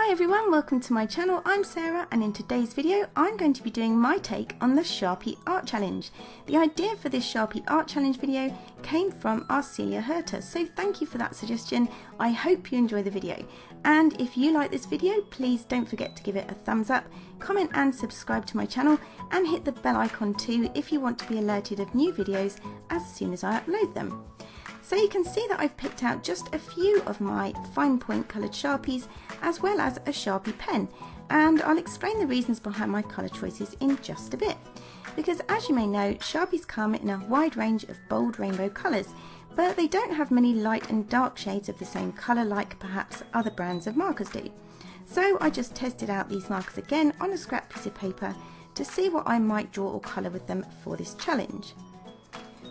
Hi everyone, welcome to my channel. I'm Sarah and in today's video I'm going to be doing my take on the Sharpie Art Challenge. The idea for this Sharpie Art Challenge video came from Arcelia Herta, so thank you for that suggestion. I hope you enjoy the video, and if you like this video please don't forget to give it a thumbs up, comment and subscribe to my channel, and hit the bell icon too if you want to be alerted of new videos as soon as I upload them. So you can see that I've picked out just a few of my fine point coloured Sharpies as well as a Sharpie pen, and I'll explain the reasons behind my colour choices in just a bit. Because as you may know, Sharpies come in a wide range of bold rainbow colours, but they don't have many light and dark shades of the same colour like perhaps other brands of markers do. So I just tested out these markers again on a scrap piece of paper to see what I might draw or colour with them for this challenge.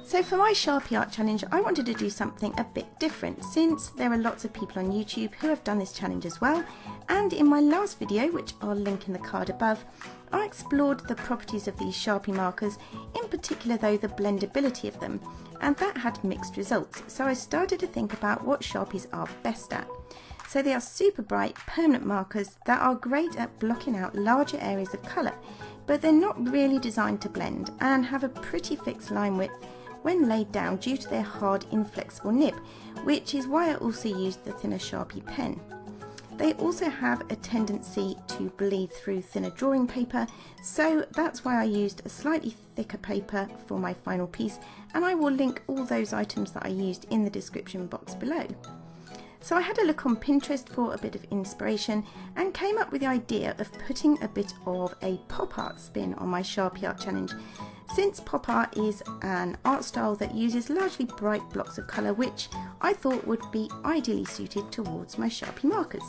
So for my Sharpie Art Challenge, I wanted to do something a bit different since there are lots of people on YouTube who have done this challenge as well, and in my last video, which I'll link in the card above, I explored the properties of these Sharpie markers, in particular though the blendability of them, and that had mixed results, so I started to think about what Sharpies are best at. So they are super bright, permanent markers that are great at blocking out larger areas of colour, but they're not really designed to blend and have a pretty fixed line width when laid down due to their hard inflexible nib, which is why I also used the thinner Sharpie pen. They also have a tendency to bleed through thinner drawing paper, so that's why I used a slightly thicker paper for my final piece, and I will link all those items that I used in the description box below. So I had a look on Pinterest for a bit of inspiration and came up with the idea of putting a bit of a pop art spin on my Sharpie Art Challenge, since pop art is an art style that uses largely bright blocks of colour, which I thought would be ideally suited towards my Sharpie markers.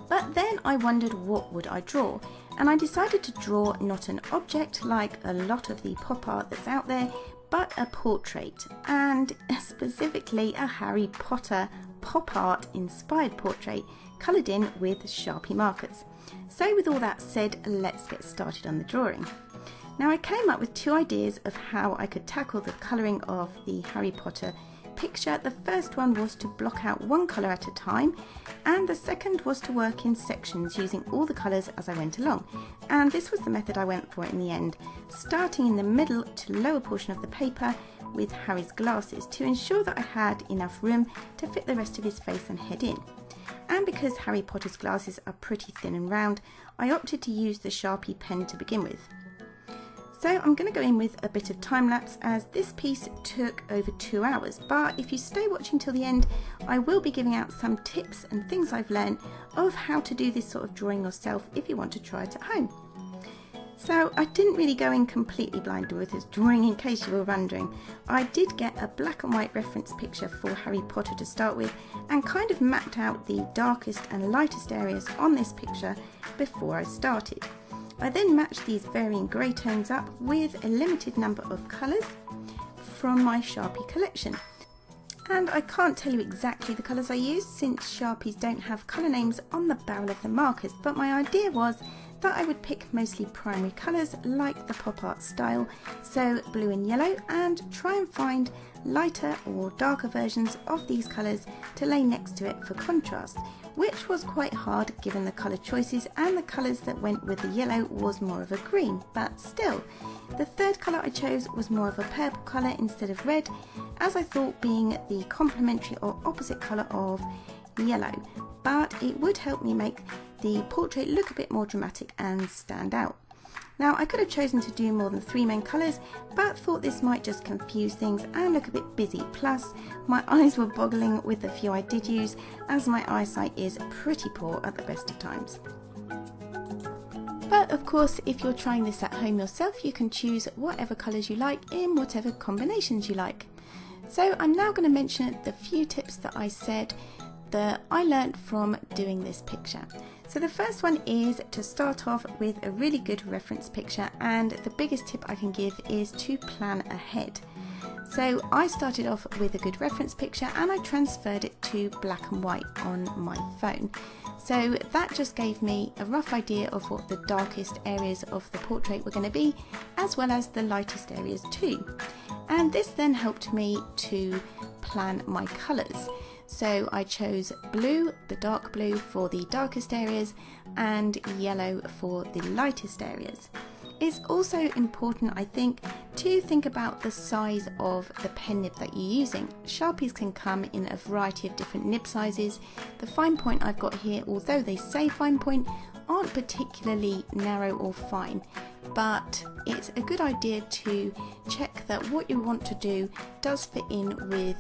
But then I wondered what would I draw, and I decided to draw not an object like a lot of the pop art that's out there, but a portrait, and specifically a Harry Potter pop art inspired portrait coloured in with Sharpie markers. So with all that said, let's get started on the drawing. Now I came up with two ideas of how I could tackle the colouring of the Harry Potter picture. The first one was to block out one colour at a time, and the second was to work in sections using all the colours as I went along, and this was the method I went for in the end, starting in the middle to lower portion of the paper with Harry's glasses to ensure that I had enough room to fit the rest of his face and head in. And because Harry Potter's glasses are pretty thin and round, I opted to use the Sharpie pen to begin with. So I'm going to go in with a bit of time lapse, as this piece took over 2 hours, but if you stay watching till the end I will be giving out some tips and things I've learned of how to do this sort of drawing yourself if you want to try it at home. So I didn't really go in completely blind with this drawing, in case you were wondering. I did get a black and white reference picture for Harry Potter to start with and kind of mapped out the darkest and lightest areas on this picture before I started. I then matched these varying grey tones up with a limited number of colours from my Sharpie collection. And I can't tell you exactly the colours I used since Sharpies don't have colour names on the barrel of the markers, but my idea was that I would pick mostly primary colours like the pop art style, so blue and yellow, and try and find lighter or darker versions of these colours to lay next to it for contrast, which was quite hard given the colour choices, and the colours that went with the yellow was more of a green, but still. The third colour I chose was more of a purple colour instead of red, as I thought being the complementary or opposite colour of yellow, but it would help me make the portrait look a bit more dramatic and stand out. Now I could have chosen to do more than 3 main colours, but thought this might just confuse things and look a bit busy, plus my eyes were boggling with the few I did use, as my eyesight is pretty poor at the best of times. But of course, if you're trying this at home yourself, you can choose whatever colours you like in whatever combinations you like. So I'm now going to mention the few tips that I said that I learnt from doing this picture. So the first one is to start off with a really good reference picture, and the biggest tip I can give is to plan ahead. So I started off with a good reference picture and I transferred it to black and white on my phone. So that just gave me a rough idea of what the darkest areas of the portrait were going to be, as well as the lightest areas too. And this then helped me to plan my colours. So I chose blue, the dark blue, for the darkest areas and yellow for the lightest areas. It's also important, I think, to think about the size of the pen nib that you're using. Sharpies can come in a variety of different nib sizes. The fine point I've got here, although they say fine point, aren't particularly narrow or fine, but it's a good idea to check that what you want to do does fit in with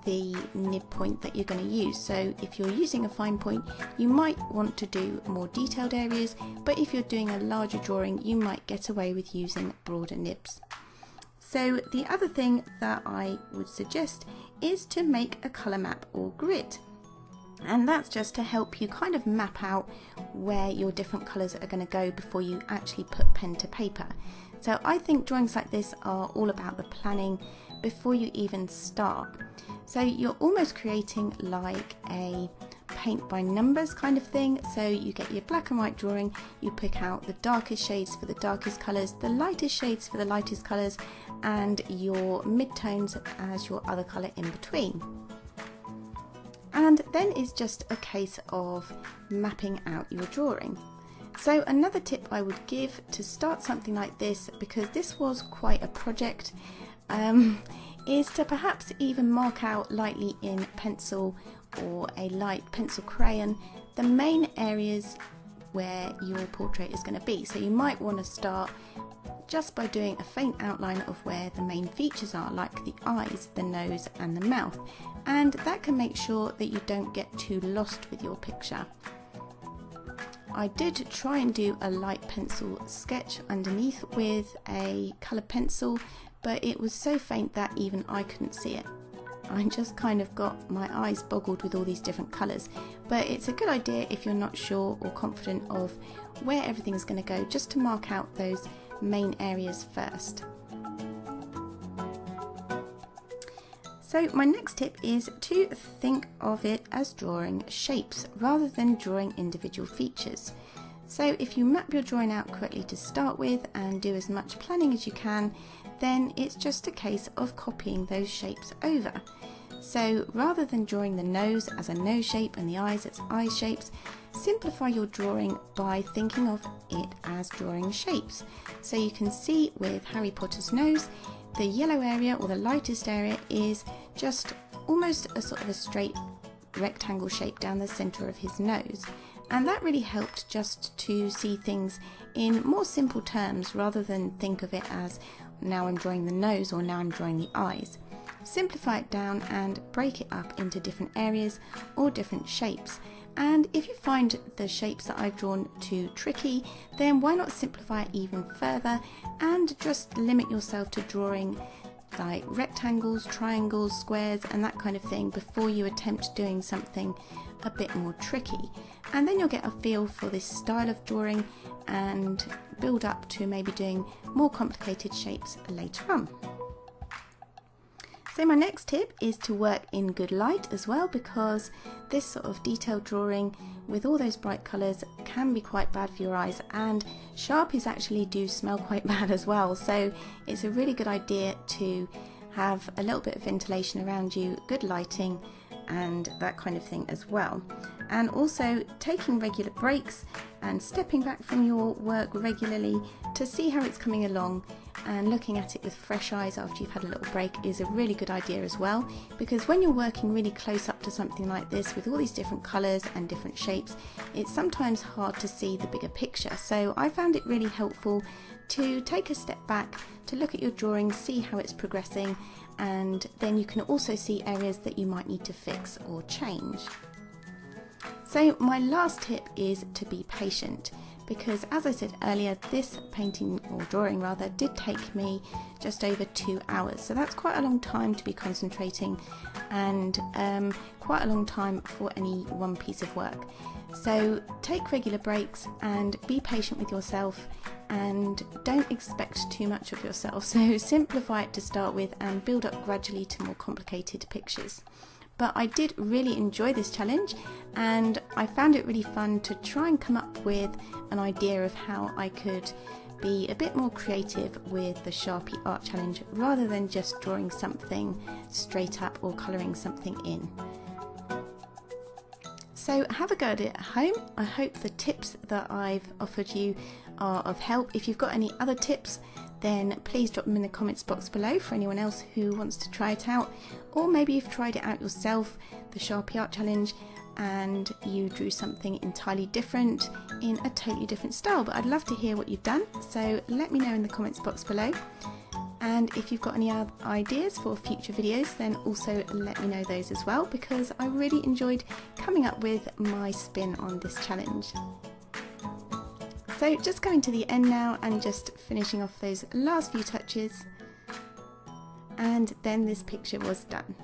the nib point that you're going to use. So if you're using a fine point, you might want to do more detailed areas, but if you're doing a larger drawing, you might get away with using broader nibs. So the other thing that I would suggest is to make a colour map or grid. And that's just to help you kind of map out where your different colours are going to go before you actually put pen to paper. So I think drawings like this are all about the planning before you even start. So you're almost creating like a paint by numbers kind of thing. So you get your black and white drawing, you pick out the darkest shades for the darkest colours, the lightest shades for the lightest colours, and your midtones as your other colour in between. And then it's just a case of mapping out your drawing. So another tip I would give to start something like this, because this was quite a project, is to perhaps even mark out lightly in pencil or a light pencil crayon the main areas where your portrait is going to be. So you might want to start just by doing a faint outline of where the main features are, like the eyes, the nose and the mouth, and that can make sure that you don't get too lost with your picture. I did try and do a light pencil sketch underneath with a coloured pencil, but it was so faint that even I couldn't see it. I just kind of got my eyes boggled with all these different colours, but it's a good idea if you're not sure or confident of where everything's going to go, just to mark out those main areas first. So my next tip is to think of it as drawing shapes rather than drawing individual features. So if you map your drawing out correctly to start with and do as much planning as you can, then it's just a case of copying those shapes over. So rather than drawing the nose as a nose shape and the eyes as eye shapes, simplify your drawing by thinking of it as drawing shapes. So you can see with Harry Potter's nose, the yellow area or the lightest area is just almost a sort of a straight rectangle shape down the centre of his nose. And that really helped just to see things in more simple terms rather than think of it as now I'm drawing the nose or now I'm drawing the eyes. Simplify it down and break it up into different areas or different shapes. And if you find the shapes that I've drawn too tricky, then why not simplify it even further and just limit yourself to drawing like rectangles, triangles, squares and that kind of thing before you attempt doing something a bit more tricky. And then you'll get a feel for this style of drawing and build up to maybe doing more complicated shapes later on. So my next tip is to work in good light as well, because this sort of detailed drawing with all those bright colours can be quite bad for your eyes, and Sharpies actually do smell quite bad as well, so it's a really good idea to have a little bit of ventilation around you, good lighting and that kind of thing as well. And also taking regular breaks and stepping back from your work regularly to see how it's coming along and looking at it with fresh eyes after you've had a little break is a really good idea as well, because when you're working really close up to something like this with all these different colours and different shapes, it's sometimes hard to see the bigger picture. So I found it really helpful to take a step back to look at your drawing, see how it's progressing, and then you can also see areas that you might need to fix or change. So my last tip is to be patient, because as I said earlier, this painting or drawing rather did take me just over 2 hours, so that's quite a long time to be concentrating and quite a long time for any one piece of work. So take regular breaks and be patient with yourself and don't expect too much of yourself. So simplify it to start with and build up gradually to more complicated pictures. But I did really enjoy this challenge and I found it really fun to try and come up with an idea of how I could be a bit more creative with the Sharpie Art Challenge rather than just drawing something straight up or colouring something in. So have a go at it at home. I hope the tips that I've offered you are of help. If you've got any other tips, then please drop them in the comments box below for anyone else who wants to try it out. Or maybe you've tried it out yourself, the Sharpie Art Challenge, and you drew something entirely different in a totally different style. But I'd love to hear what you've done, so let me know in the comments box below. And if you've got any other ideas for future videos, then also let me know those as well, because I really enjoyed coming up with my spin on this challenge. So just going to the end now and just finishing off those last few touches, and then this picture was done.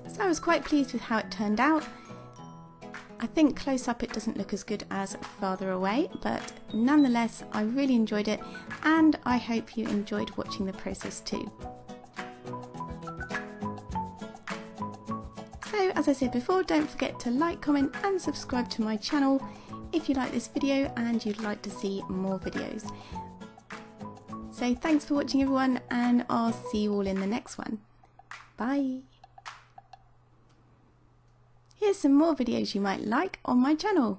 So I was quite pleased with how it turned out. I think close up it doesn't look as good as farther away, but nonetheless I really enjoyed it, and I hope you enjoyed watching the process too. So as I said before, don't forget to like, comment and subscribe to my channel if you like this video and you'd like to see more videos. So thanks for watching everyone, and I'll see you all in the next one. Bye! Here's some more videos you might like on my channel.